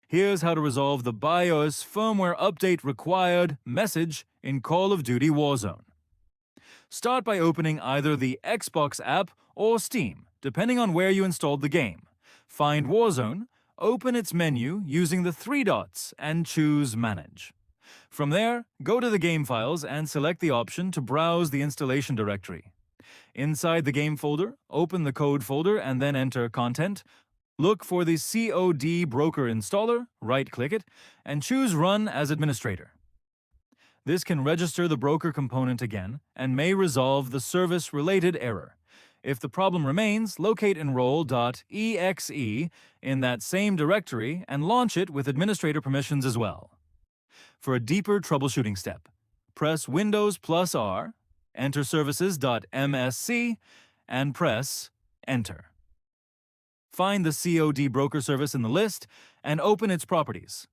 Here's how to resolve the BIOS Firmware Update Required message in Call of Duty Warzone. Start by opening either the Xbox app or Steam, depending on where you installed the game. Find Warzone, open its menu using the three dots, and choose Manage. From there, go to the game files and select the option to browse the installation directory. Inside the game folder, open the code folder and then enter Content. Look for the COD Broker installer, right-click it, and choose Run as Administrator. This can register the broker component again and may resolve the service-related error. If the problem remains, locate enroll.exe in that same directory and launch it with administrator permissions as well. For a deeper troubleshooting step, press Windows plus R, enter services.msc, and press Enter. Find the COD broker service in the list and open its properties.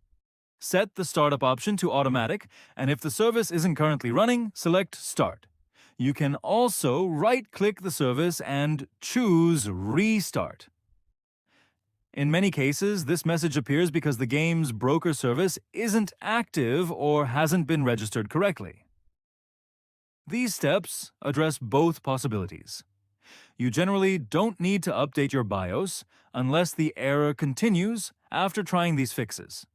Set the startup option to automatic, and if the service isn't currently running, select Start. You can also right-click the service and choose Restart. In many cases, this message appears because the game's broker service isn't active or hasn't been registered correctly. These steps address both possibilities. You generally don't need to update your BIOS unless the error continues after trying these fixes.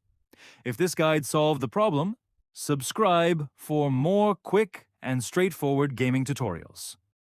If this guide solved the problem, subscribe for more quick and straightforward gaming tutorials.